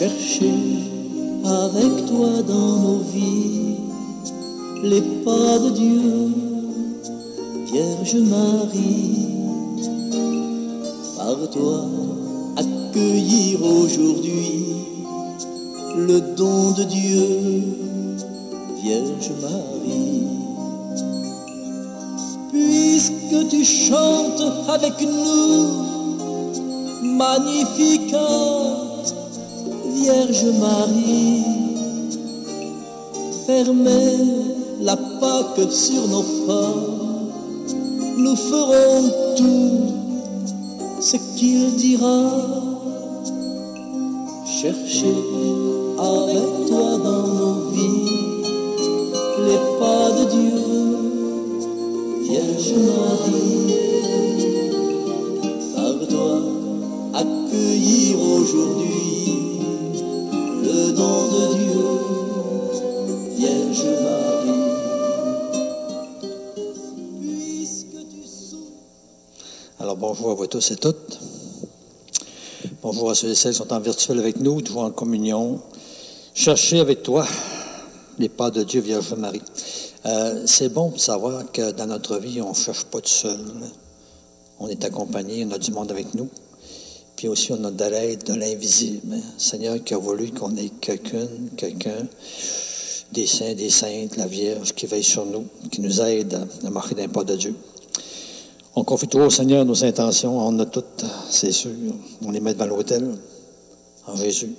chercher avec toi dans nos vies les pas de Dieu, Vierge Marie. Par toi, accueillir aujourd'hui le don de Dieu, Vierge Marie. Puisque tu chantes avec nous, magnificat, Vierge Marie, fermez la Pâque sur nos pas, nous ferons tout ce qu'il dira. Cherchez avec toi dans nos vies les pas de Dieu, Vierge Marie. Par toi, accueillir aujourd'hui le don de Dieu, Vierge Marie. Puisque tu souffres. Alors bonjour à vous tous et toutes. Bonjour à ceux et celles qui sont en virtuel avec nous, toujours en communion. Cherchez avec toi les pas de Dieu, Vierge Marie. C'est bon de savoir que dans notre vie, on ne cherche pas tout seul. On est accompagné, on a du monde avec nous. Puis aussi, on a de l'aide de l'invisible. Seigneur qui a voulu qu'on ait quelqu'un, des saints, des saintes, la Vierge qui veille sur nous, qui nous aide à marcher dans les pas de Dieu. On confie toujours au Seigneur nos intentions, on a toutes, c'est sûr. On les met devant l'autel, en Jésus.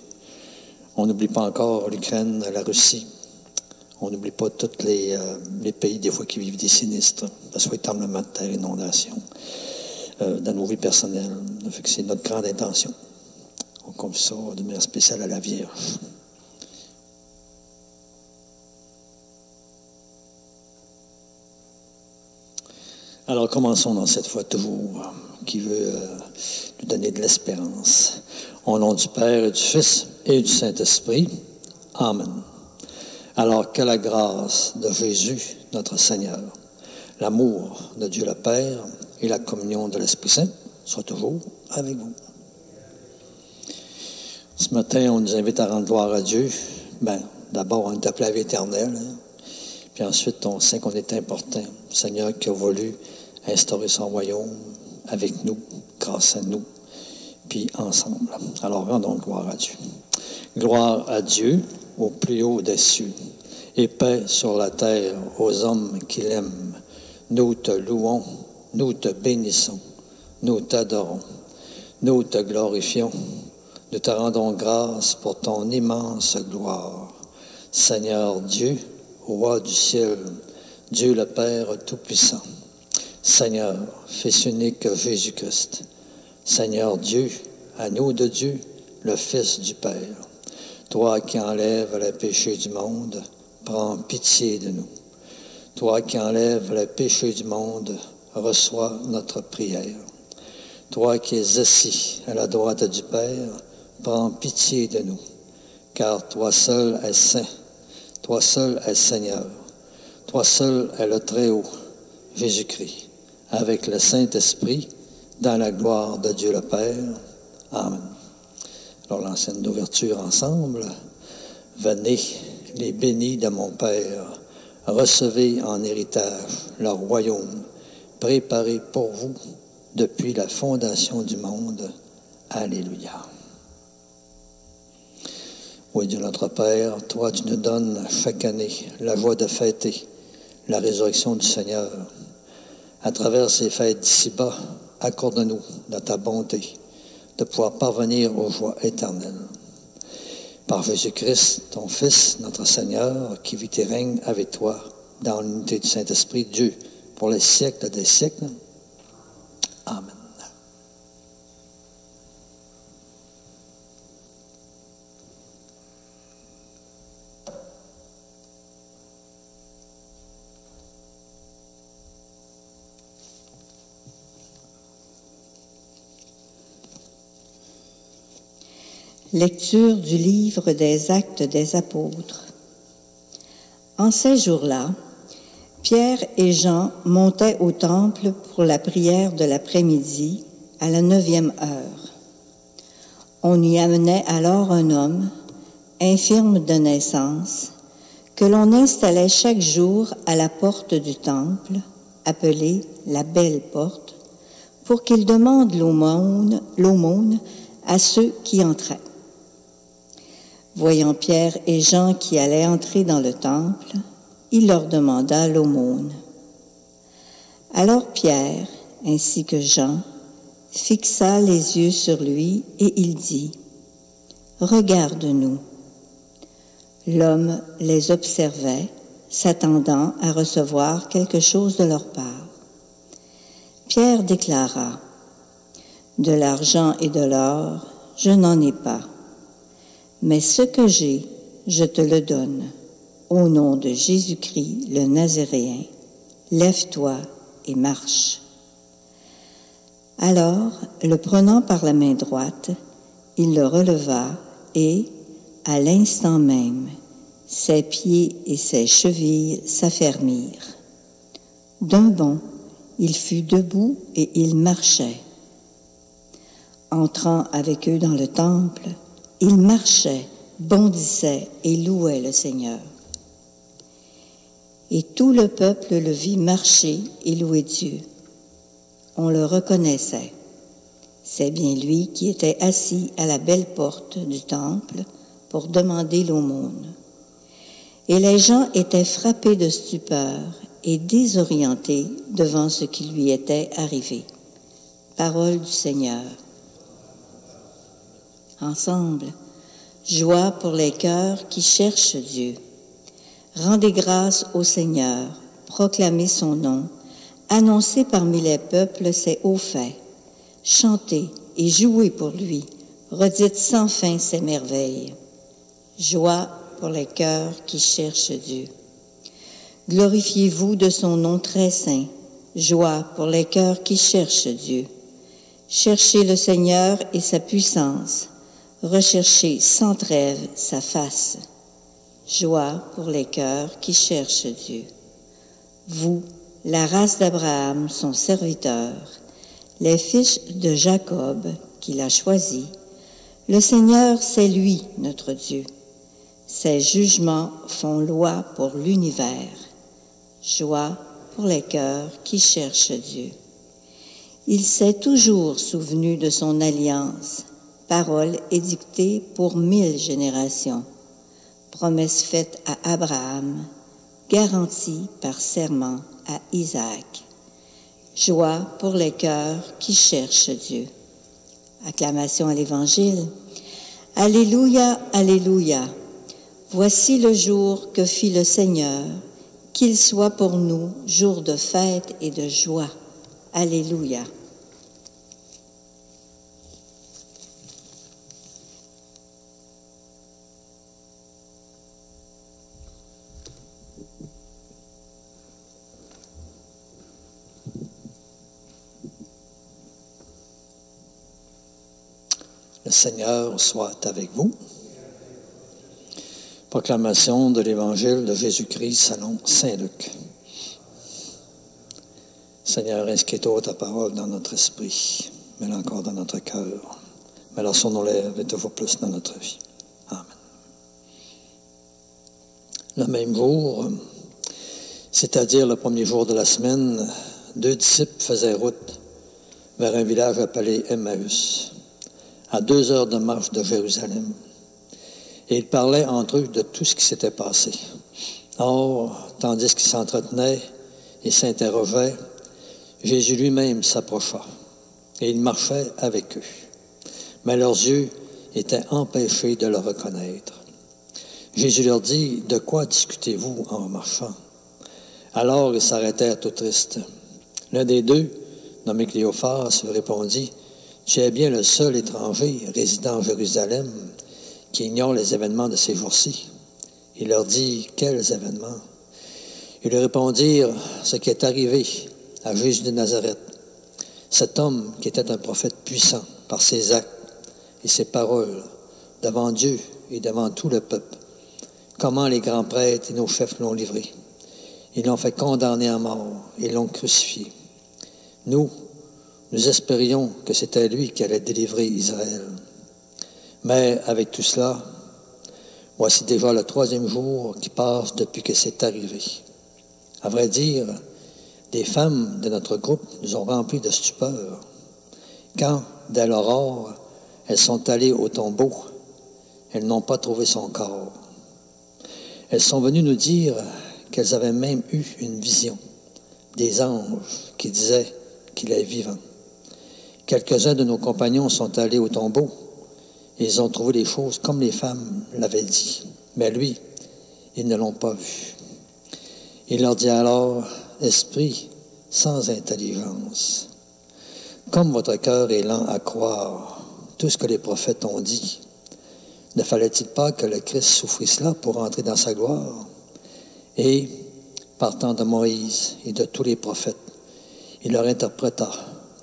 On n'oublie pas encore l'Ukraine, la Russie. On n'oublie pas tous les pays, des fois, qui vivent des sinistres, que ce soit tremblement de terre, inondation, dans nos vies personnelles. Fait que c'est notre grande intention. On confie ça de manière spéciale à la Vierge. Alors, commençons dans cette fois toujours, qui veut nous donner de l'espérance. Au nom du Père, et du Fils et du Saint-Esprit. Amen. Alors, que la grâce de Jésus, notre Seigneur, l'amour de Dieu le Père et la communion de l'Esprit Saint soient toujours avec vous. Ce matin, on nous invite à rendre gloire à Dieu. D'abord, on est appelé à la vie éternelle. Puis ensuite, on sait qu'on est important. Le Seigneur qui a voulu instaurer son royaume avec nous, grâce à nous, puis ensemble. Alors, rendons gloire à Dieu. Gloire à Dieu au plus haut des cieux, et paix sur la terre aux hommes qui l'aiment. Nous te louons, nous te bénissons, nous t'adorons, nous te glorifions, nous te rendons grâce pour ton immense gloire. Seigneur Dieu, Roi du ciel, Dieu le Père Tout-Puissant, Seigneur, Fils unique Jésus-Christ, Seigneur Dieu, agneau de Dieu, le Fils du Père, toi qui enlèves les péchés du monde, prends pitié de nous. Toi qui enlèves les péchés du monde, reçois notre prière. Toi qui es assis à la droite du Père, prends pitié de nous, car toi seul es saint, toi seul es Seigneur, toi seul es le Très-Haut, Jésus-Christ, avec le Saint-Esprit, dans la gloire de Dieu le Père. Amen. Alors, l'ancienne d'ouverture ensemble. Venez, les bénis de mon Père, recevez en héritage le royaume préparé pour vous depuis la fondation du monde. Alléluia. Oui, Dieu notre Père, toi tu nous donnes chaque année la joie de fêter la résurrection du Seigneur. À travers ces fêtes d'ici-bas, accorde-nous de ta bonté de pouvoir parvenir aux joies éternelles. Par Jésus-Christ, ton Fils, notre Seigneur, qui vit et règne avec toi dans l'unité du Saint-Esprit, Dieu, pour les siècles des siècles. Amen. Lecture du livre des Actes des Apôtres. En ces jours-là, Pierre et Jean montaient au temple pour la prière de l'après-midi à la 9e heure. On y amenait alors un homme, infirme de naissance, que l'on installait chaque jour à la porte du temple, appelée la Belle Porte, pour qu'il demande l'aumône à ceux qui entraient. Voyant Pierre et Jean qui allaient entrer dans le temple, il leur demanda l'aumône. Alors Pierre, ainsi que Jean, fixa les yeux sur lui et il dit, « Regarde-nous. » L'homme les observait, s'attendant à recevoir quelque chose de leur part. Pierre déclara, « De l'argent et de l'or, je n'en ai pas, mais ce que j'ai, je te le donne. Au nom de Jésus-Christ, le Nazaréen, lève-toi et marche. » Alors, le prenant par la main droite, il le releva et, à l'instant même, ses pieds et ses chevilles s'affermirent. D'un bond, il fut debout et il marchait. Entrant avec eux dans le temple, il marchait, bondissait et louait le Seigneur. Et tout le peuple le vit marcher et louer Dieu. On le reconnaissait. C'est bien lui qui était assis à la belle porte du temple pour demander l'aumône. Et les gens étaient frappés de stupeur et désorientés devant ce qui lui était arrivé. Parole du Seigneur. Ensemble, joie pour les cœurs qui cherchent Dieu. Rendez grâce au Seigneur, proclamez son nom, annoncez parmi les peuples ses hauts faits, chantez et jouez pour lui, redites sans fin ses merveilles. Joie pour les cœurs qui cherchent Dieu. Glorifiez-vous de son nom très saint, joie pour les cœurs qui cherchent Dieu. Cherchez le Seigneur et sa puissance, recherchez sans trêve sa face. Joie pour les cœurs qui cherchent Dieu. Vous, la race d'Abraham, son serviteur, les fils de Jacob qu'il a choisis, le Seigneur, c'est lui, notre Dieu. Ses jugements font loi pour l'univers. Joie pour les cœurs qui cherchent Dieu. Il s'est toujours souvenu de son alliance, parole édictée pour 1000 générations, promesse faite à Abraham, garantie par serment à Isaac. Joie pour les cœurs qui cherchent Dieu. Acclamation à l'Évangile. Alléluia, Alléluia. Voici le jour que fit le Seigneur, qu'il soit pour nous jour de fête et de joie. Alléluia. Le Seigneur soit avec vous. Proclamation de l'Évangile de Jésus-Christ selon saint Luc. Seigneur, inscris-toi ta parole dans notre esprit, mets-la encore dans notre cœur. Mets-la sur nos lèvres et toujours plus dans notre vie. Amen. Le même jour, c'est-à-dire le premier jour de la semaine, 2 disciples faisaient route vers un village appelé Emmaüs, à 2 heures de marche de Jérusalem. Et ils parlaient entre eux de tout ce qui s'était passé. Or, tandis qu'ils s'entretenaient et s'interrogeaient, Jésus lui-même s'approcha et il marchait avec eux. Mais leurs yeux étaient empêchés de le reconnaître. Jésus leur dit, « De quoi discutez-vous en marchant? » Alors ils s'arrêtèrent tout tristes. L'un des deux, nommé Cléophas, répondit, « Tu es bien le seul étranger résidant à Jérusalem qui ignore les événements de ces jours-ci. » Il leur dit, « Quels événements? » Ils lui répondirent, « Ce qui est arrivé à Jésus de Nazareth, cet homme qui était un prophète puissant par ses actes et ses paroles devant Dieu et devant tout le peuple. Comment les grands prêtres et nos chefs l'ont livré. Ils l'ont fait condamner à mort et l'ont crucifié. Nous espérions que c'était lui qui allait délivrer Israël. Mais avec tout cela, voici déjà le 3e jour qui passe depuis que c'est arrivé. À vrai dire, des femmes de notre groupe nous ont remplis de stupeur. Quand, dès l'aurore, elles sont allées au tombeau, elles n'ont pas trouvé son corps. Elles sont venues nous dire qu'elles avaient même eu une vision, des anges qui disaient qu'il est vivant. Quelques-uns de nos compagnons sont allés au tombeau et ils ont trouvé les choses comme les femmes l'avaient dit. Mais lui, ils ne l'ont pas vu. Il leur dit alors, « Esprit sans intelligence, comme votre cœur est lent à croire tout ce que les prophètes ont dit, ne fallait-il pas que le Christ souffrisse là pour entrer dans sa gloire? » Et, partant de Moïse et de tous les prophètes, il leur interpréta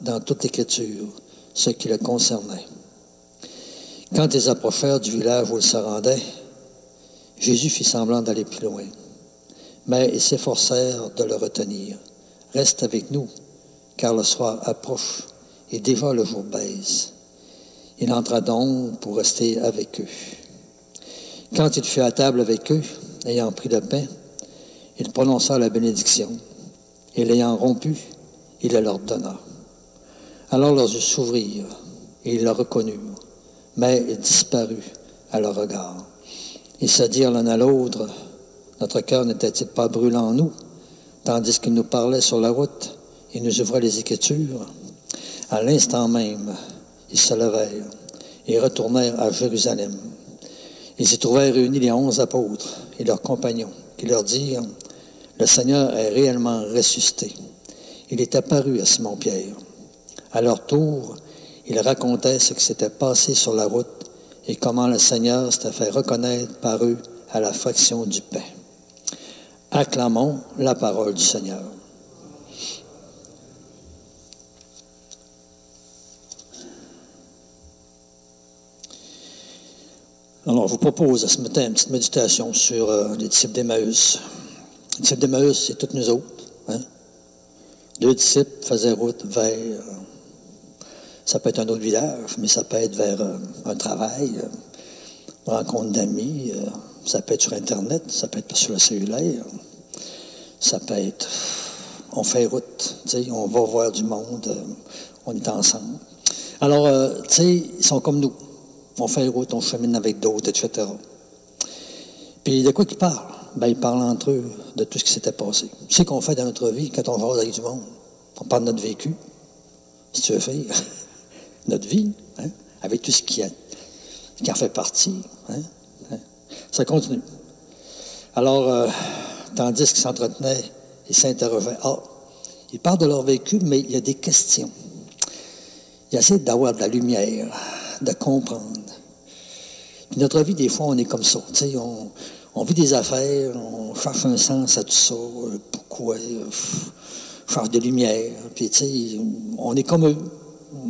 dans toute l'Écriture ce qui le concernait. Quand ils approchèrent du village où ils se rendaient, Jésus fit semblant d'aller plus loin. Mais ils s'efforcèrent de le retenir. « Reste avec nous, car le soir approche et déjà le jour baisse. » Il entra donc pour rester avec eux. Quand il fut à table avec eux, ayant pris le pain, il prononça la bénédiction, et l'ayant rompu, il le leur donna. Alors leurs yeux s'ouvrirent, et ils le reconnurent, mais il disparut à leur regard. Ils se dirent l'un à l'autre, « Notre cœur n'était-il pas brûlant en nous, tandis qu'il nous parlait sur la route et nous ouvrait les Écritures? » À l'instant même, ils se levèrent et retournèrent à Jérusalem. Ils y trouvèrent réunis les 11 apôtres et leurs compagnons, qui leur dirent, « Le Seigneur est réellement ressuscité. Il est apparu à Simon-Pierre. » À leur tour, ils racontaient ce qui s'était passé sur la route et comment le Seigneur s'était fait reconnaître par eux à la fraction du pain. Acclamons la parole du Seigneur. Alors, je vous propose ce matin une petite méditation sur les disciples d'Emmaüs. Les disciples d'Emmaüs, c'est toutes nous autres. Hein? 2 disciples faisaient route vers, ça peut être un autre village, mais ça peut être vers un travail, une rencontre d'amis, ça peut être sur Internet, ça peut être sur le cellulaire, ça peut être, on fait route, on va voir du monde, on est ensemble. Alors, ils sont comme nous. On fait route, on chemine avec d'autres, etc. Puis de quoi qu'ils parlent? Ils parlent entre eux de tout ce qui s'était passé. Tu sais qu'on fait dans notre vie quand on va avec du monde? On parle de notre vécu, si tu veux faire, notre vie, hein? Avec tout ce qui en fait partie. Hein? Ça continue. Alors, tandis qu'ils s'entretenaient, ils s'interrogeaient. Ils parlent de leur vécu, mais il y a des questions. Ils essaient d'avoir de la lumière, de comprendre. Puis notre vie, des fois, on est comme ça. On vit des affaires, on cherche un sens à tout ça. Pourquoi? On cherche de lumière. Puis, on est comme eux.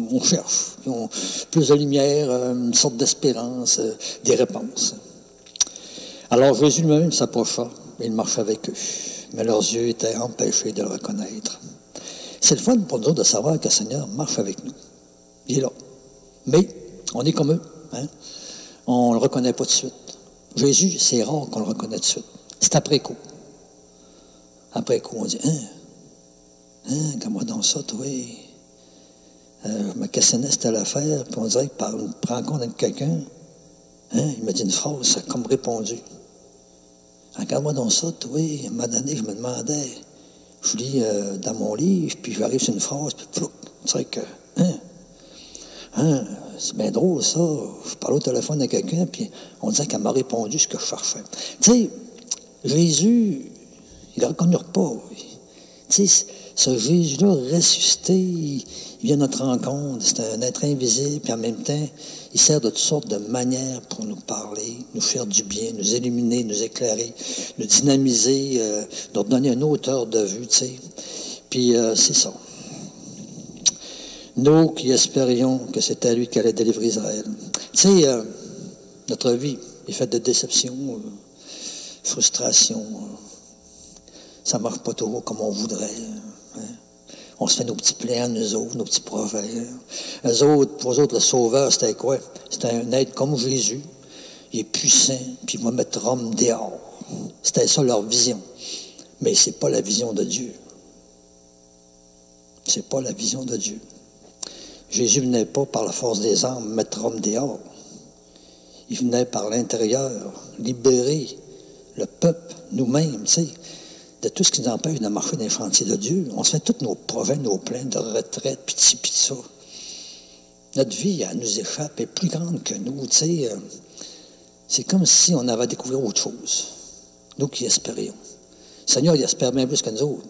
On cherche. Plus de lumière, une sorte d'espérance, des réponses. Alors, Jésus lui-même s'approcha et il marchait avec eux. Mais leurs yeux étaient empêchés de le reconnaître. C'est le fun pour nous de savoir que le Seigneur marche avec nous. Il est là. Mais on est comme eux. Hein? On ne le reconnaît pas tout de suite. Jésus, c'est rare qu'on le reconnaisse tout de suite. C'est après coup. Après coup, on dit, comment donc ça, toi? Je me questionnais c'était l'affaire, puis on dirait que par une rencontre avec quelqu'un, il m'a dit une phrase, ça a comme répondu. Regarde-moi donc ça, toi. À un moment donné, je me demandais, je lis dans mon livre, puis j'arrive sur une phrase, puis plouc, tu sais que, c'est bien drôle, ça. Je parlais au téléphone à quelqu'un, puis on disait qu'elle m'a répondu ce que je cherchais. Tu sais, Jésus, il ne le reconnaît pas. Tu sais, ce Jésus-là ressuscité, il vient à notre rencontre. C'est un être invisible, puis en même temps, il sert de toutes sortes de manières pour nous parler, nous faire du bien, nous illuminer, nous éclairer, nous dynamiser, nous donner une hauteur de vue, tu sais. Puis c'est ça. Nous qui espérions que c'était lui qui allait délivrer Israël. Tu sais, notre vie est faite de déception, frustration. Ça ne marche pas toujours comme on voudrait. Hein? On se fait nos petits plans, nous autres, nos petits prophètes. Pour eux autres, le Sauveur, c'était quoi? C'était un être comme Jésus. Il est puissant, puis il va mettre Rome dehors. C'était ça leur vision. Mais ce n'est pas la vision de Dieu. Ce n'est pas la vision de Dieu. Jésus ne venait pas par la force des armes mettre Rome dehors. Il venait par l'intérieur, libérer le peuple, nous-mêmes, tu sais, de tout ce qui nous empêche de marcher dans les chantiers de Dieu. On se fait tous nos projets, nos plans de retraite, puis ça. Notre vie, elle nous échappe, elle est plus grande que nous, tu sais. C'est comme si on avait découvert autre chose. Nous qui espérions. Le Seigneur, il espère bien plus que nous autres.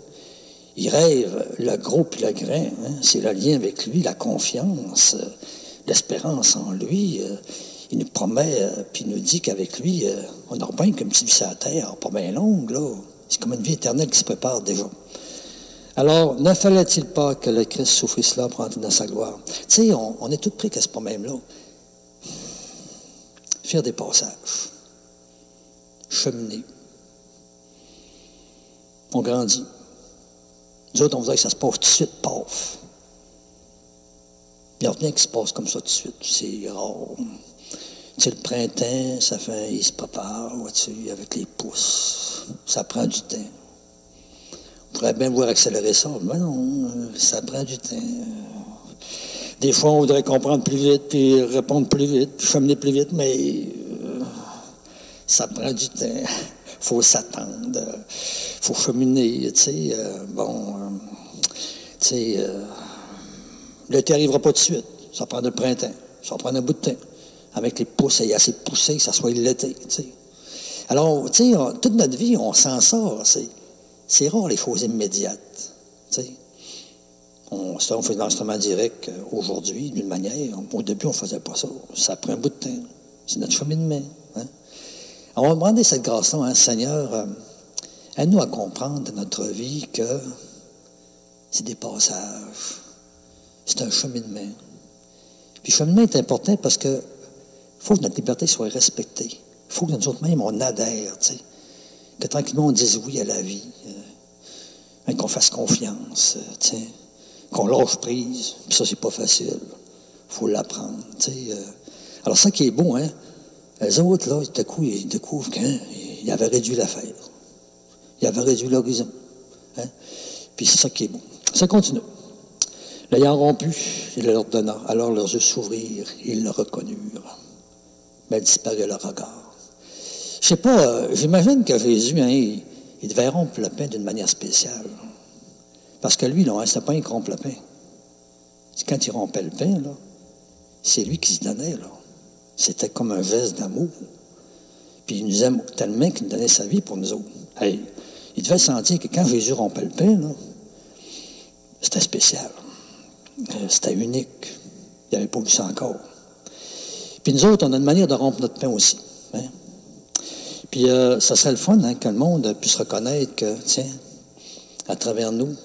Il rêve le gros puis le grand. Hein? C'est le lien avec lui, la confiance, l'espérance en lui. Il nous promet, puis il nous dit qu'avec lui, on aura bien comme une petite vie sur la terre, pas bien longue, là. C'est comme une vie éternelle qui se prépare déjà. Alors, ne fallait-il pas que le Christ souffrisse là pour entrer dans sa gloire? Tu sais, on est tous pris que ce problème-là. Faire des passages. Cheminer. On grandit. Nous autres, on voudrait que ça se passe tout de suite, paf. Il n'y a rien qui se passe comme ça tout de suite. C'est rare. Tu sais, le printemps, il se prépare, vois-tu, avec les pousses. Ça prend du temps. On pourrait bien vouloir accélérer ça, mais non, ça prend du temps. Des fois, on voudrait comprendre plus vite, puis répondre plus vite, puis cheminer plus vite, mais ça prend du temps. Il faut s'attendre. Il faut cheminer, tu sais. L'été n'arrivera pas tout de suite. Ça prend le printemps. Ça prend un bout de temps. Avec les pousses, il y a assez poussé que ça soit l'été, tu sais. Alors, tu sais, toute notre vie, on s'en sort. C'est rare, les choses immédiates, tu sais. On fait de l'enregistrement direct aujourd'hui, d'une manière. Au début, on ne faisait pas ça. Ça prend un bout de temps. C'est notre cheminement. Hein? Alors, on va demander cette grâce-là, hein, Seigneur, aide-nous à comprendre dans notre vie que c'est des passages. C'est un cheminement. Puis le cheminement est important parce que faut que notre liberté soit respectée. Il faut que nous autres mêmes, on adhère, tu sais. Que tranquillement, on dise oui à la vie. Qu'on fasse confiance, tu sais. Qu'on lâche prise. Puis ça, c'est pas facile. Il faut l'apprendre, tu sais. Alors, ça qui est beau, hein. Les autres, là, tout à coup, ils découvrent qu'ils avaient réduit l'affaire. Ils avaient réduit l'horizon. Hein? Puis c'est ça qui est beau. Ça continue. L'ayant rompu, il leur donna. Alors leurs yeux s'ouvrirent, ils le reconnurent. Mais disparut leur regard. Je sais pas, j'imagine que Jésus, hein, il devait rompre le pain d'une manière spéciale. Parce que lui, là, hein, c'était pas un qui rompt le pain. Quand il rompait le pain, là, c'est lui qui se donnait, là. C'était comme un geste d'amour. Puis il nous aime tellement qu'il nous donnait sa vie pour nous autres. Hey, il devait sentir que quand Jésus rompait le pain, là, c'était spécial. C'était unique. Il n'avait pas vu ça encore. Puis nous autres, on a une manière de rompre notre pain aussi. Hein? Puis ça serait le fun, hein, que le monde puisse reconnaître que, tiens, à travers nous,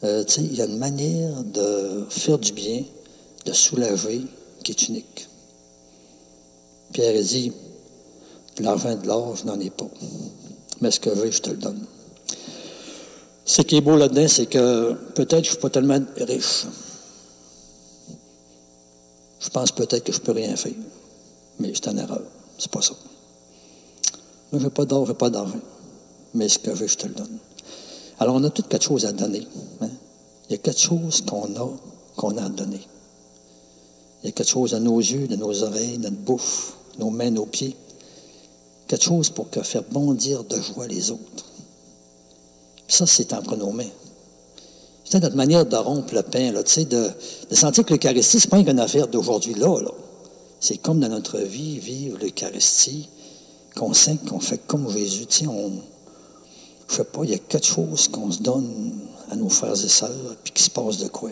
il y a une manière de faire du bien, de soulager, qui est unique. Pierre a dit, de l'argent et de l'or, je n'en ai pas. Mais ce que j'ai, je te le donne. Ce qui est beau là-dedans, c'est que peut-être que je ne suis pas tellement riche. Je pense peut-être que je ne peux rien faire. Mais c'est une erreur. C'est pas ça. Moi, je n'ai pas d'or, je n'ai pas d'argent. Mais ce que j'ai, je te le donne. Alors, on a toutes quelque chose à donner. Hein? Il y a quelque chose qu'on a à donner. Il y a quelque chose à nos yeux, de nos oreilles, notre bouche, nos mains, nos pieds. Quelque chose pour faire bondir de joie les autres. Puis ça, c'est entre nos mains. C'est notre manière de rompre le pain, là, de sentir que l'Eucharistie, ce n'est pas une affaire d'aujourd'hui-là. Là. C'est comme dans notre vie, vivre l'Eucharistie, qu'on sent qu'on fait comme Jésus. Je ne sais pas, il y a quelque chose qu'on se donne à nos frères et sœurs, puis qu'il se passe de quoi.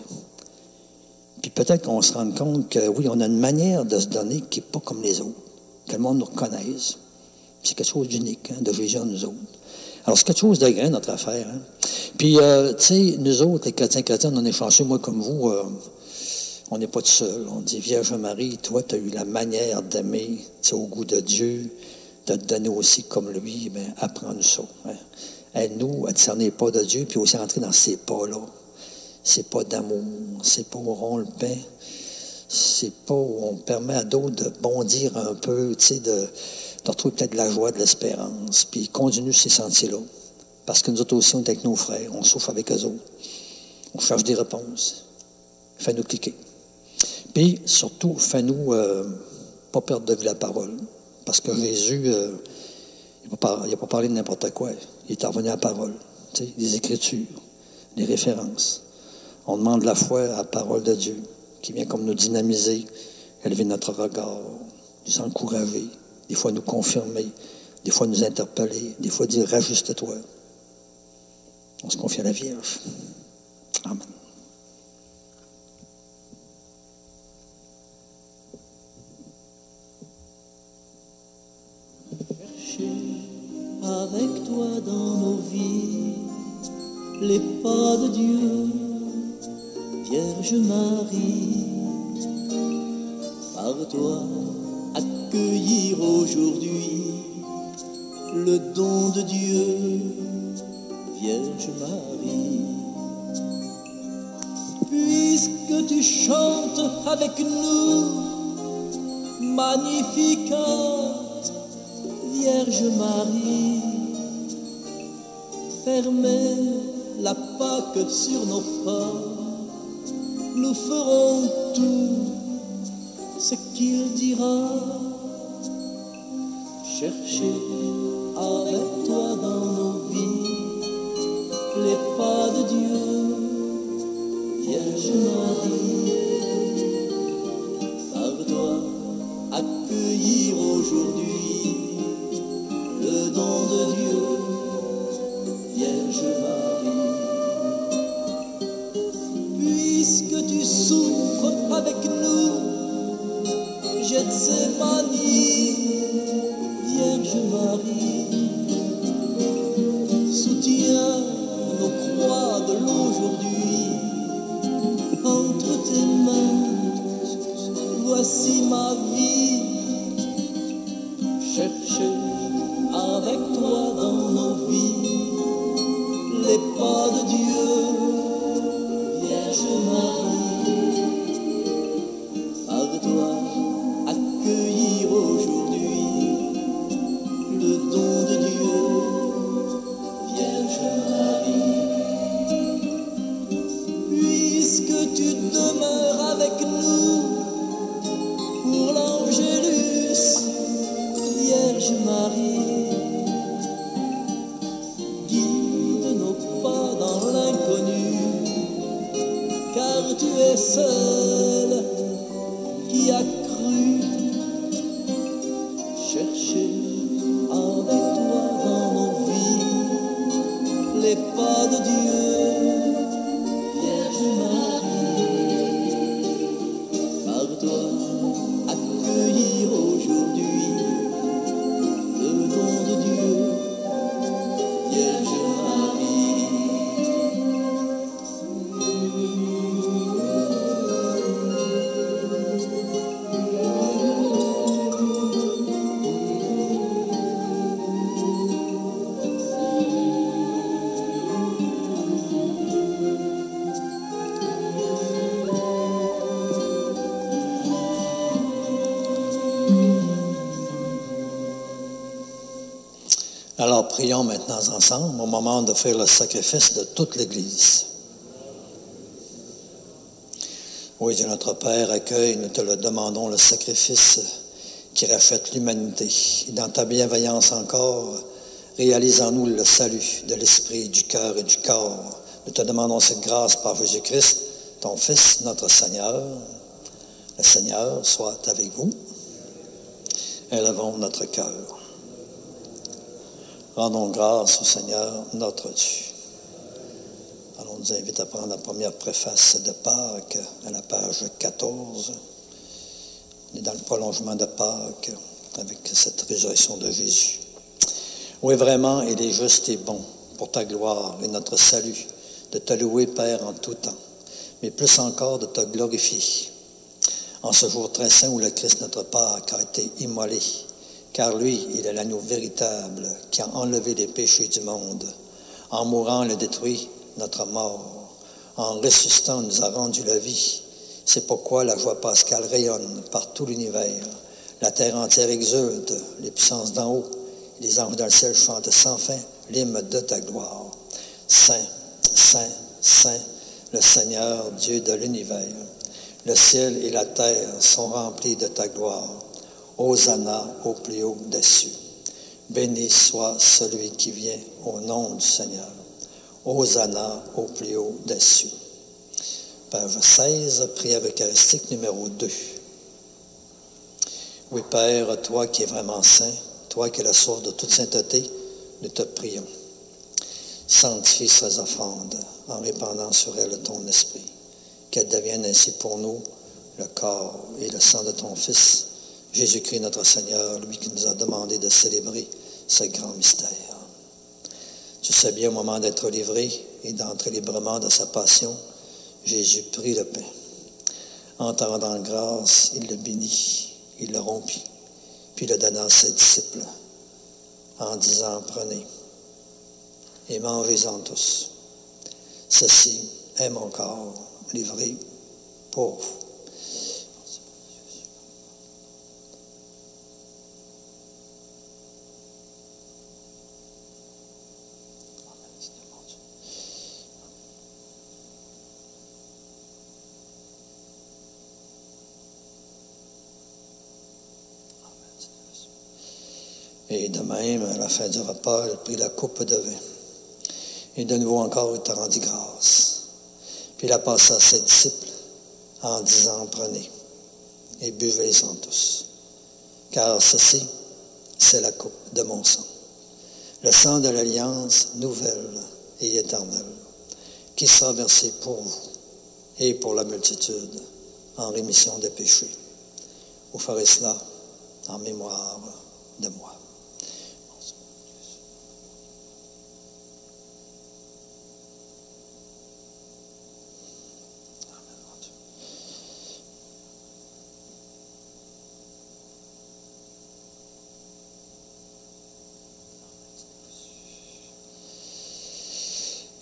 Puis peut-être qu'on se rend compte que, oui, on a une manière de se donner qui n'est pas comme les autres, que le monde nous reconnaisse. C'est quelque chose d'unique, hein, de Jésus en nous autres. Alors, c'est quelque chose de grand, notre affaire. Hein. Puis, tu sais, nous autres, les chrétiens, on est chanceux, moi comme vous, on n'est pas tout seul. On dit, Vierge Marie, toi, tu as eu la manière d'aimer, au goût de Dieu, de te donner aussi comme lui, bien, apprends-nous ça. Hein. Aide-nous à discerner les pas de Dieu, puis aussi entrer dans ces pas-là. c'est pas d'amour, c'est pas où on le paie, c'est pas où on permet à d'autres de bondir un peu, tu sais, de retrouver peut-être de la joie, de l'espérance, puis continue ces sentiers-là. Parce que nous autres aussi, on est avec nos frères, on souffre avec eux autres. On cherche des réponses. Fais-nous cliquer. Puis, surtout, fais-nous pas perdre de vue la parole. Parce que Jésus, il n'a pas parlé de n'importe quoi. Il est revenu à la parole. Tu sais, les Écritures, les références. On demande la foi à la parole de Dieu, qui vient comme nous dynamiser, élever notre regard, nous encourager, des fois nous confirmer, des fois nous interpeller, des fois dire « rajuste-toi ». On se confie à la Vierge. Amen. Avec toi dans nos vies, les pas de Dieu, Vierge Marie, par toi accueillir aujourd'hui le don de Dieu, Vierge Marie. Puisque tu chantes avec nous, Magnificat, Vierge Marie, fermez la Pâque sur nos pas, nous ferons tout ce qu'il dira. Cherchez avec toi dans nos vies les pas de Dieu, Vierge Marie, par toi accueillir aujourd'hui le don de Dieu, Vierge Marie. Puisque tu souffres avec nous, Gethsémani, Vierge Marie, soutiens nos croix de l'aujourd'hui. Entre tes mains, voici ma vie. Cherchez avec toi dans nos vies les pas de Dieu, Vierge Marie, par toi accueillir aujourd'hui le don de Dieu, Vierge Marie. Puisque tu demeures avec nous pour l'Angélus, Vierge Marie, guide nos pas dans l'inconnu, car tu es seul qui a cru. Cherchez avec toi dans nos vies les pas de Dieu, Vierge Marie, par toi accueillir aujourd'hui le don de Dieu, Vierge Marie. Alors, prions maintenant ensemble au moment de faire le sacrifice de toute l'Église. Oui, Dieu notre Père, accueille, nous te le demandons, le sacrifice qui rachète l'humanité. Et dans ta bienveillance encore, réalise en nous le salut de l'esprit, du cœur et du corps. Nous te demandons cette grâce par Jésus-Christ, ton Fils, notre Seigneur. Le Seigneur soit avec vous. Élevons notre cœur. Rendons grâce au Seigneur, notre Dieu. Alors, on nous invite à prendre la première préface de Pâques, à la page 14. On est dans le prolongement de Pâques, avec cette résurrection de Jésus. Oui, vraiment, il est juste et bon, pour ta gloire et notre salut, de te louer, Père, en tout temps, mais plus encore de te glorifier. En ce jour très saint où le Christ, notre Pâques, a été immolé, car lui, il est l'agneau véritable qui a enlevé les péchés du monde. En mourant, il a détruit notre mort. En ressuscitant, il nous a rendu la vie. C'est pourquoi la joie pascale rayonne par tout l'univers. La terre entière exulte, les puissances d'en haut. Les anges dans le ciel chantent sans fin l'hymne de ta gloire. Saint, Saint, Saint, le Seigneur, Dieu de l'univers. Le ciel et la terre sont remplis de ta gloire. Hosanna au plus haut des cieux. Béni soit celui qui vient au nom du Seigneur. Hosanna au plus haut des cieux. Page 16, prière eucharistique numéro 2. Oui, Père, toi qui es vraiment saint, toi qui es la source de toute sainteté, nous te prions. Sanctifie ces offrandes en répandant sur elles ton esprit, qu'elles deviennent ainsi pour nous le corps et le sang de ton Fils, Jésus-Christ notre Seigneur, lui qui nous a demandé de célébrer ce grand mystère. Tu sais bien, au moment d'être livré et d'entrer librement dans sa passion, Jésus prit le pain. En te rendant grâce, il le bénit, il le rompit, puis le donna à ses disciples, en disant, prenez et mangez-en tous. Ceci est mon corps livré pour vous. Et de même, à la fin du repas, il prit la coupe de vin. Et de nouveau encore, il te rendit grâce. Puis il la passa à ses disciples en disant, prenez et buvez-en tous. Car ceci, c'est la coupe de mon sang. Le sang de l'alliance nouvelle et éternelle, qui sera versé pour vous et pour la multitude en rémission des péchés. Vous ferez cela en mémoire de moi.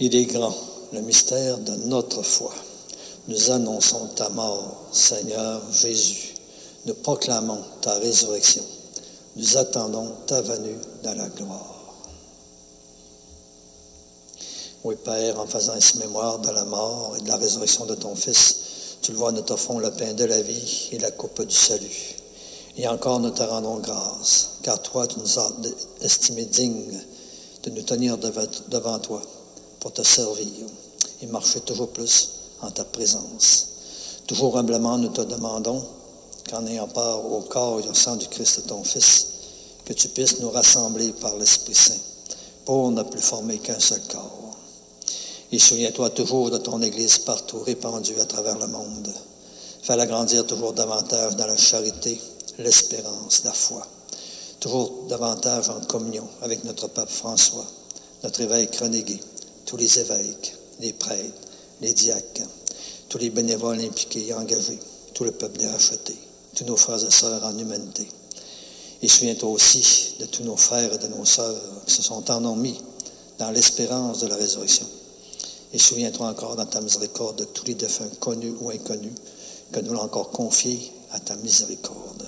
Il est grand, le mystère de notre foi. Nous annonçons ta mort, Seigneur Jésus. Nous proclamons ta résurrection. Nous attendons ta venue dans la gloire. Oui, Père, en faisant ainsi mémoire de la mort et de la résurrection de ton Fils, tu le vois, nous t'offrons le pain de la vie et la coupe du salut. Et encore, nous te rendons grâce, car toi, tu nous as estimés dignes de nous tenir devant toi, pour te servir et marcher toujours plus en ta présence. Toujours humblement, nous te demandons qu'en ayant part au corps et au sang du Christ, ton Fils, que tu puisses nous rassembler par l'Esprit Saint pour ne plus former qu'un seul corps. Et souviens-toi toujours de ton Église partout répandue à travers le monde. Fais-la grandir toujours davantage dans la charité, l'espérance, la foi. Toujours davantage en communion avec notre pape François, notre évêque Renégué, tous les évêques, les prêtres, les diacres, tous les bénévoles impliqués et engagés, tout le peuple des rachetés, tous nos frères et sœurs en humanité. Et souviens-toi aussi de tous nos frères et de nos sœurs qui se sont endormis dans l'espérance de la résurrection. Et souviens-toi encore dans ta miséricorde de tous les défunts connus ou inconnus que nous l'avons encore confiés à ta miséricorde.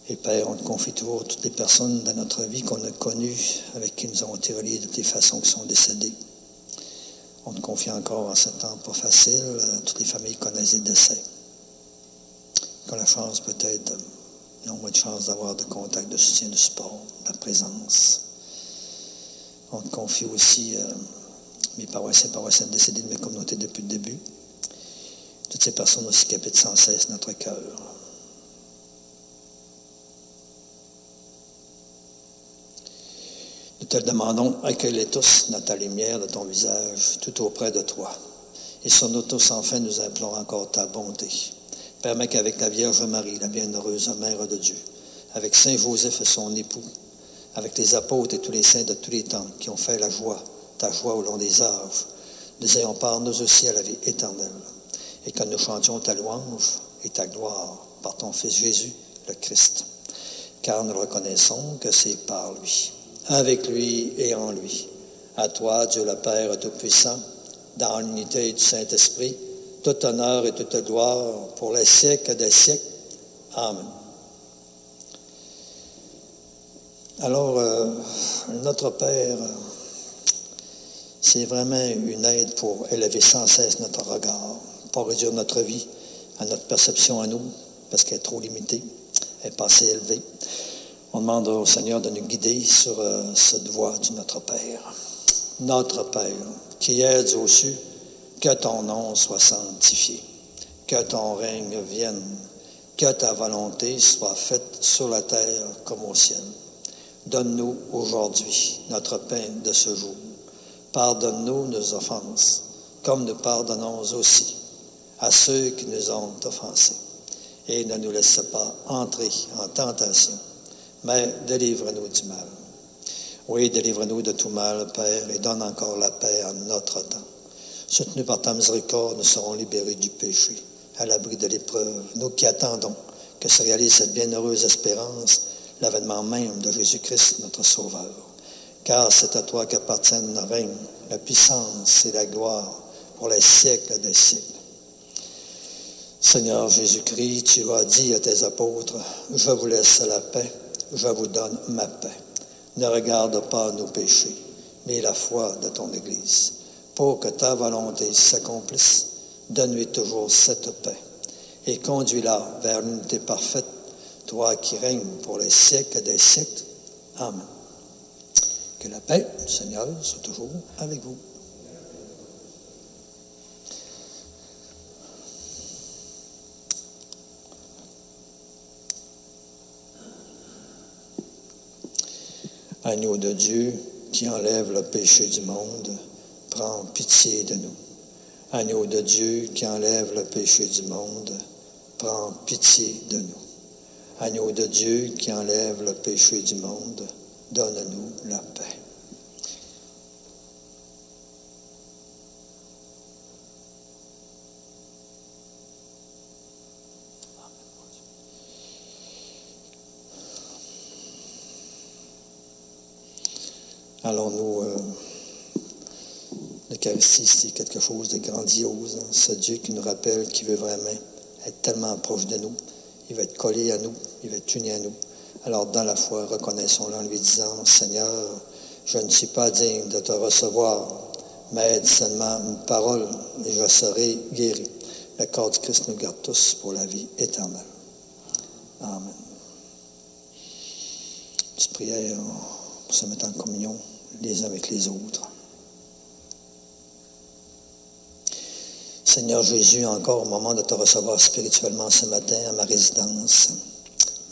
Et Père, on te confie toujours toutes les personnes dans notre vie qu'on a connues, avec qui nous avons été reliés de toutes les façons qui sont décédées. On te confie encore en ce temps pas facile, toutes les familles connaissent des décès. Qu'on a la chance peut-être, non moins de chance d'avoir de contact, de soutien, de support, de la présence. On te confie aussi mes paroissiens et paroissiennes décédées de mes communautés depuis le début. Toutes ces personnes aussi qui habitent sans cesse notre cœur. Nous te le demandons, accueille-les tous dans ta lumière, de ton visage, tout auprès de toi. Et sur nous tous, enfin, nous implorons encore ta bonté. Permets qu'avec la Vierge Marie, la bienheureuse Mère de Dieu, avec Saint Joseph et son époux, avec les apôtres et tous les saints de tous les temps qui ont fait la joie, ta joie au long des âges, nous ayons part, nous aussi, à la vie éternelle. Et que nous chantions ta louange et ta gloire par ton Fils Jésus, le Christ. Car nous reconnaissons que c'est par lui, avec lui et en lui. À toi, Dieu le Père Tout-Puissant, dans l'unité du Saint-Esprit, tout honneur et toute gloire pour les siècles des siècles. Amen. Alors, notre Père, c'est vraiment une aide pour élever sans cesse notre regard, pas réduire notre vie à notre perception à nous, parce qu'elle est trop limitée, elle n'est pas assez élevée. On demande au Seigneur de nous guider sur cette voie du Notre Père. Notre Père, qui es aux cieux, que ton nom soit sanctifié, que ton règne vienne, que ta volonté soit faite sur la terre comme au ciel. Donne-nous aujourd'hui notre pain de ce jour. Pardonne-nous nos offenses, comme nous pardonnons aussi à ceux qui nous ont offensés. Et ne nous laisse pas entrer en tentation, mais délivre-nous du mal. Oui, délivre-nous de tout mal, Père, et donne encore la paix en notre temps. Soutenus par ta miséricorde, nous serons libérés du péché, à l'abri de l'épreuve. Nous qui attendons que se réalise cette bienheureuse espérance, l'avènement même de Jésus-Christ, notre Sauveur. Car c'est à toi qu'appartiennent le règne, la puissance et la gloire pour les siècles des siècles. Seigneur Jésus-Christ, tu as dit à tes apôtres, « Je vous laisse la paix, je vous donne ma paix. Ne regarde pas nos péchés, mais la foi de ton Église. Pour que ta volonté s'accomplisse, donne-lui toujours cette paix et conduis-la vers l'unité parfaite, toi qui règnes pour les siècles des siècles. Amen. » Que la paix du Seigneur soit toujours avec vous. Agneau de Dieu qui enlève le péché du monde, prends pitié de nous. Agneau de Dieu qui enlève le péché du monde, prends pitié de nous. Agneau de Dieu qui enlève le péché du monde, donne-nous la paix. Allons-nous, l'Eucharistie, c'est quelque chose de grandiose. Hein? Ce Dieu qui nous rappelle, qui veut vraiment être tellement proche de nous. Il va être collé à nous, il va être uni à nous. Alors, dans la foi, reconnaissons-le en lui disant, « Seigneur, je ne suis pas digne de te recevoir, mais aide seulement une parole et je serai guéri. » Le corps du Christ nous garde tous pour la vie éternelle. Amen. Petite prière pour se mettre en communion les uns avec les autres. Seigneur Jésus, encore au moment de te recevoir spirituellement ce matin à ma résidence,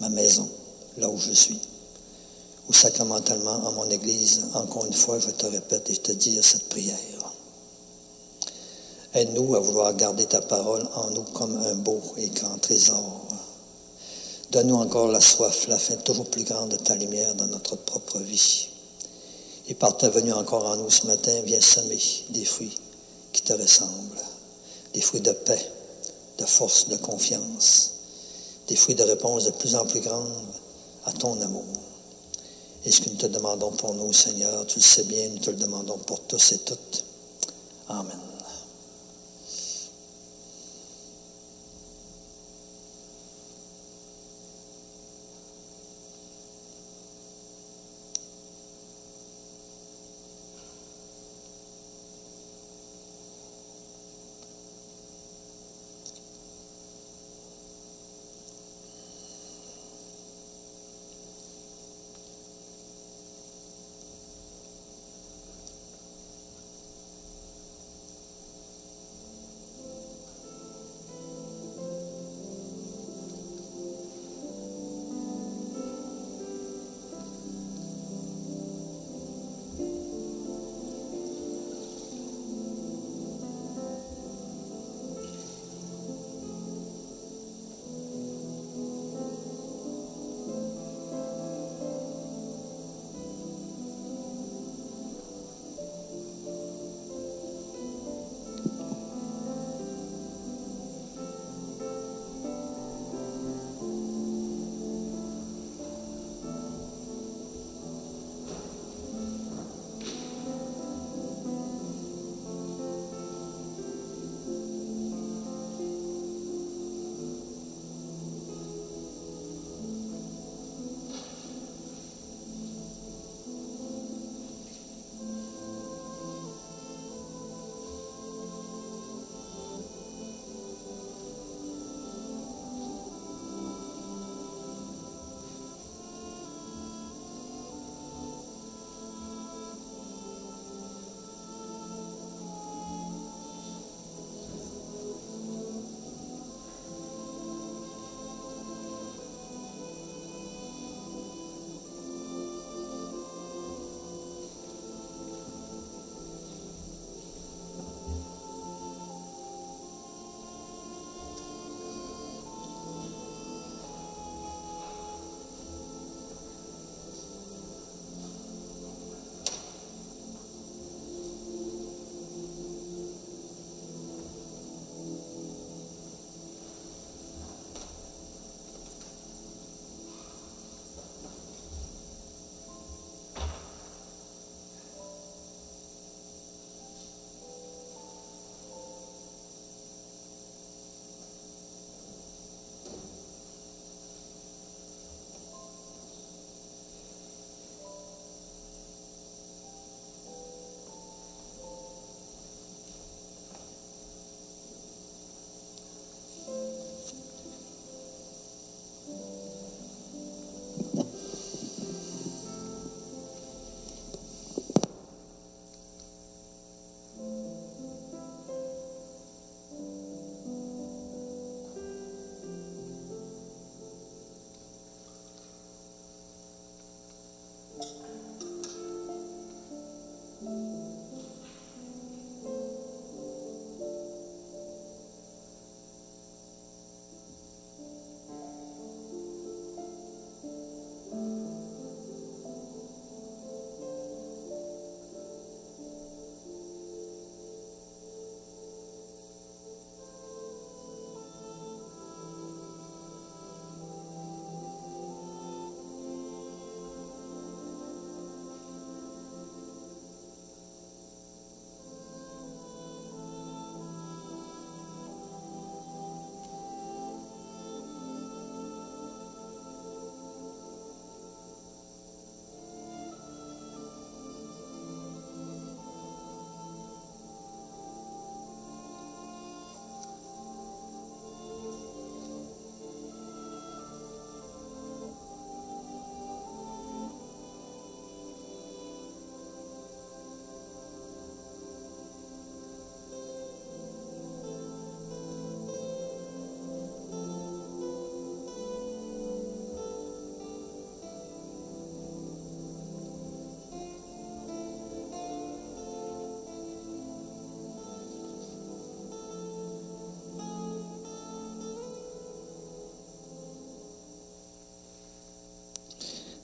ma maison, là où je suis, ou sacramentellement à mon église, encore une fois, je te répète et je te dis cette prière. Aide-nous à vouloir garder ta parole en nous comme un beau et grand trésor. Donne-nous encore la soif, la faim toujours plus grande de ta lumière dans notre propre vie. Et par ta venue encore en nous ce matin, viens semer des fruits qui te ressemblent. Des fruits de paix, de force, de confiance. Des fruits de réponse de plus en plus grande à ton amour. Et ce que nous te demandons pour nous, Seigneur, tu le sais bien, nous te le demandons pour tous et toutes. Amen.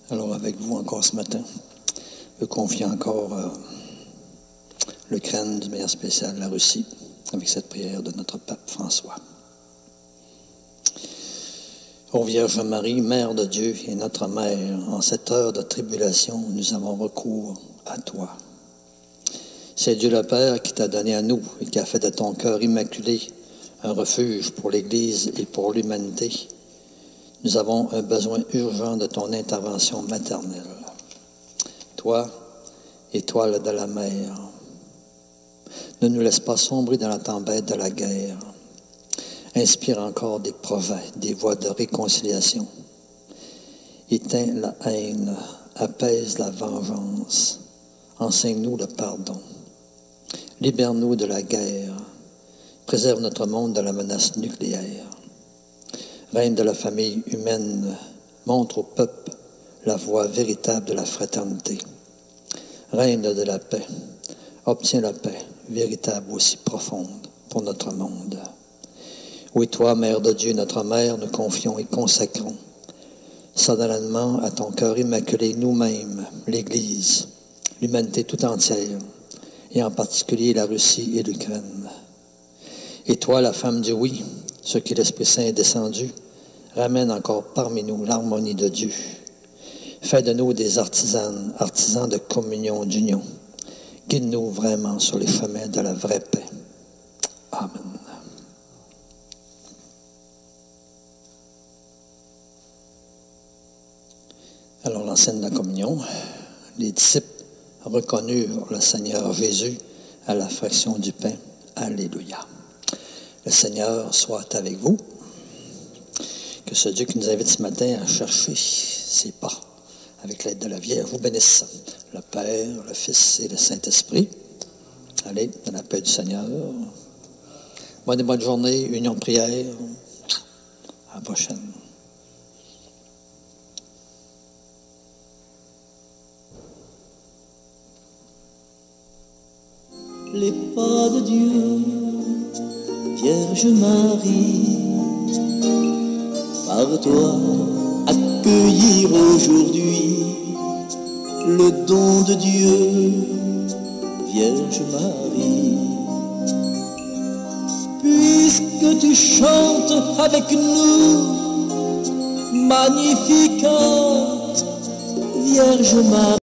Alors avec vous encore ce matin, je confie encore l'Ukraine, d'une manière spéciale la Russie, avec cette prière de notre pape François. Ô Vierge Marie, Mère de Dieu et notre Mère, en cette heure de tribulation, nous avons recours à toi. C'est Dieu le Père qui t'a donné à nous et qui a fait de ton cœur immaculé un refuge pour l'Église et pour l'humanité. Nous avons un besoin urgent de ton intervention maternelle. Toi, étoile de la mer, ne nous laisse pas sombrer dans la tempête de la guerre. Inspire encore des progrès, des voies de réconciliation. Éteins la haine, apaise la vengeance. Enseigne-nous le pardon. Libère-nous de la guerre. Préserve notre monde de la menace nucléaire. Reine de la famille humaine, montre au peuple la voie véritable de la fraternité. Reine de la paix, obtiens la paix, véritable aussi profonde pour notre monde. Oui, toi, Mère de Dieu, notre Mère, nous confions et consacrons solennellement à ton cœur immaculé nous-mêmes, l'Église, l'humanité tout entière, et en particulier la Russie et l'Ukraine. Et toi, la femme du oui, ce qui l'Esprit Saint est descendu, ramène encore parmi nous l'harmonie de Dieu. Fais de nous des artisans de communion, d'union. Guide-nous vraiment sur les chemins de la vraie paix. Amen. Alors, l'enseigne de la communion, les disciples reconnurent le Seigneur Jésus à la fraction du pain. Alléluia. Le Seigneur soit avec vous. Que ce Dieu qui nous invite ce matin à chercher ses pas, avec l'aide de la Vierge, vous bénisse. Le Père, le Fils et le Saint-Esprit. Allez, dans la paix du Seigneur. Bonne journée, union de prière. À la prochaine. Les pas de Dieu, Vierge Marie, par toi accueillir aujourd'hui le don de Dieu, Vierge Marie. Puisque tu chantes avec nous, magnifiquante Vierge Marie.